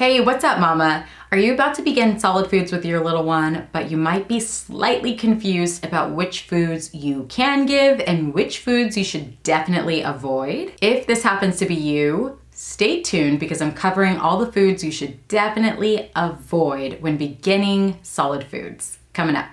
Hey, what's up, mama? Are you about to begin solid foods with your little one, but you might be slightly confused about which foods you can give and which foods you should definitely avoid? If this happens to be you, stay tuned because I'm covering all the foods you should definitely avoid when beginning solid foods. Coming up.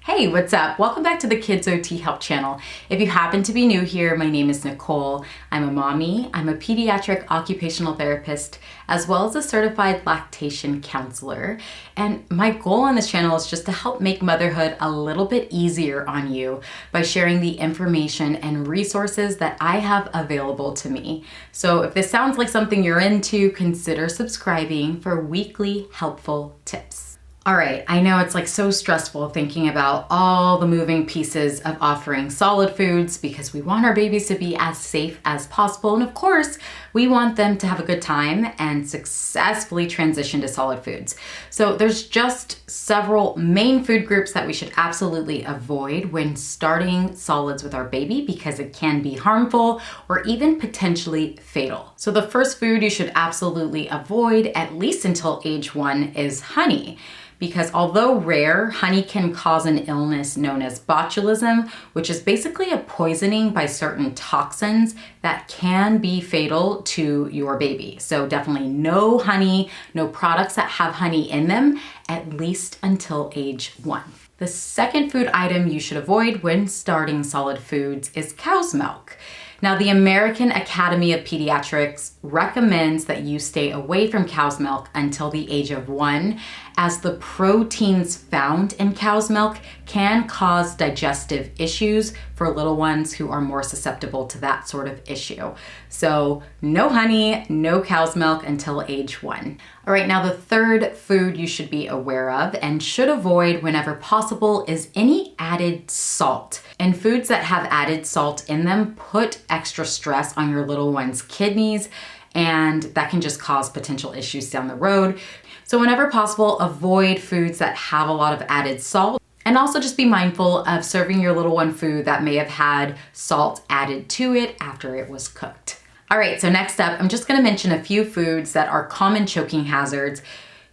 Hey, what's up? Welcome back to the Kids OT Help channel. If you happen to be new here, my name is Nicole. I'm a mommy, I'm a pediatric occupational therapist, as well as a certified lactation counselor. And my goal on this channel is just to help make motherhood a little bit easier on you by sharing the information and resources that I have available to me. So if this sounds like something you're into, consider subscribing for weekly helpful tips. All right, I know it's like so stressful thinking about all the moving pieces of offering solid foods because we want our babies to be as safe as possible. And of course, we want them to have a good time and successfully transition to solid foods. So there's just several main food groups that we should absolutely avoid when starting solids with our baby because it can be harmful or even potentially fatal. So the first food you should absolutely avoid, at least until age 1, is honey. Because although rare, honey can cause an illness known as botulism, which is basically a poisoning by certain toxins that can be fatal to your baby. So definitely no honey, no products that have honey in them, at least until age 1. The second food item you should avoid when starting solid foods is cow's milk. Now, the American Academy of Pediatrics recommends that you stay away from cow's milk until the age of 1, as the proteins found in cow's milk can cause digestive issues for little ones who are more susceptible to that sort of issue. So no honey, no cow's milk until age 1. All right, now the third food you should be aware of and should avoid whenever possible is any added salt. And foods that have added salt in them put extra stress on your little one's kidneys, and that can just cause potential issues down the road. So whenever possible, avoid foods that have a lot of added salt. And also just be mindful of serving your little one food that may have had salt added to it after it was cooked. All right, so next up, I'm just gonna mention a few foods that are common choking hazards.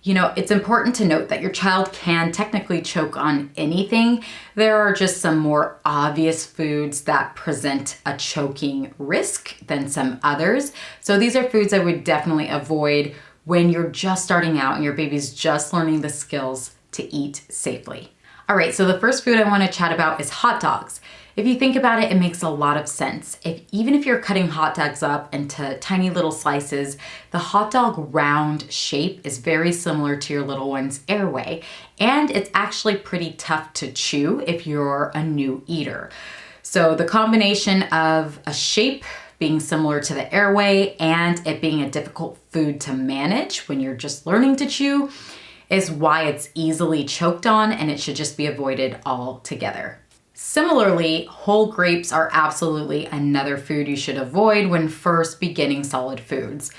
You know, it's important to note that your child can technically choke on anything. There are just some more obvious foods that present a choking risk than some others. So these are foods I would definitely avoid when you're just starting out and your baby's just learning the skills to eat safely. All right, so the first food I want to chat about is hot dogs. If you think about it, it makes a lot of sense. Even if you're cutting hot dogs up into tiny little slices, the hot dog round shape is very similar to your little one's airway, and it's actually pretty tough to chew if you're a new eater. So the combination of a shape being similar to the airway and it being a difficult food to manage when you're just learning to chew is why it's easily choked on, and it should just be avoided altogether. Similarly, whole grapes are absolutely another food you should avoid when first beginning solid foods.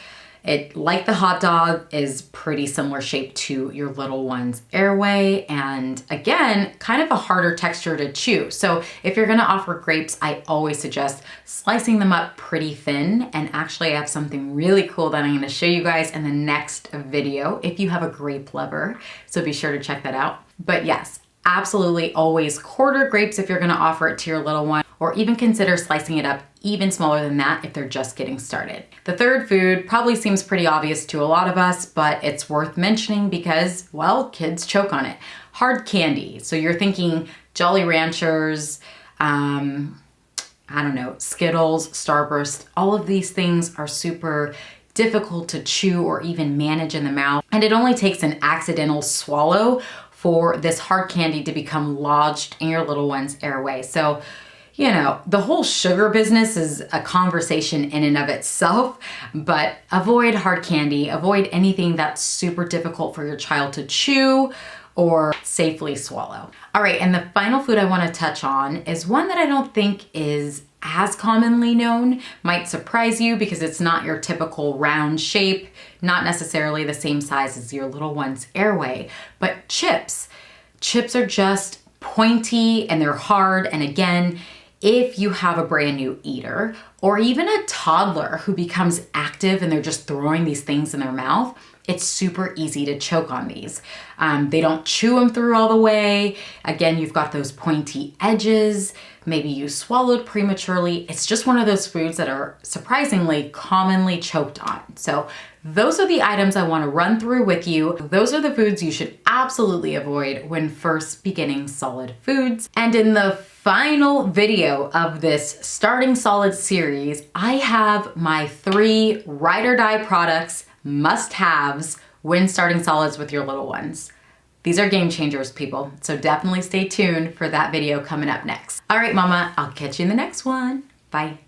It, like the hot dog, is pretty similar shape to your little one's airway, and again, kind of a harder texture to chew. So if you're gonna offer grapes, I always suggest slicing them up pretty thin, and actually I have something really cool that I'm gonna show you guys in the next video if you have a grape lover, so be sure to check that out. But yes, absolutely always quarter grapes if you're gonna offer it to your little one, or even consider slicing it up even smaller than that if they're just getting started. The third food probably seems pretty obvious to a lot of us, but it's worth mentioning because, well, kids choke on it. Hard candy. So you're thinking Jolly Ranchers, Skittles, Starburst, all of these things are super difficult to chew or even manage in the mouth. And it only takes an accidental swallow for this hard candy to become lodged in your little one's airway. So, you know, the whole sugar business is a conversation in and of itself, but avoid hard candy, avoid anything that's super difficult for your child to chew or safely swallow. All right, and the final food I want to touch on is one that I don't think is as commonly known. Might surprise you because it's not your typical round shape, not necessarily the same size as your little one's airway, but chips. Chips are just pointy and they're hard. And again, if you have a brand new eater or even a toddler who becomes active and they're just throwing these things in their mouth, it's super easy to choke on these. They don't chew them through all the way. Again, you've got those pointy edges. Maybe you swallowed prematurely. It's just one of those foods that are surprisingly commonly choked on. So those are the items I want to run through with you. Those are the foods you should absolutely avoid when first beginning solid foods. And in the final video of this Starting Solid series, I have my 3 ride or die products, must-haves when starting solids with your little ones. These are game changers, people. So definitely stay tuned for that video coming up next. All right, mama, I'll catch you in the next one. Bye.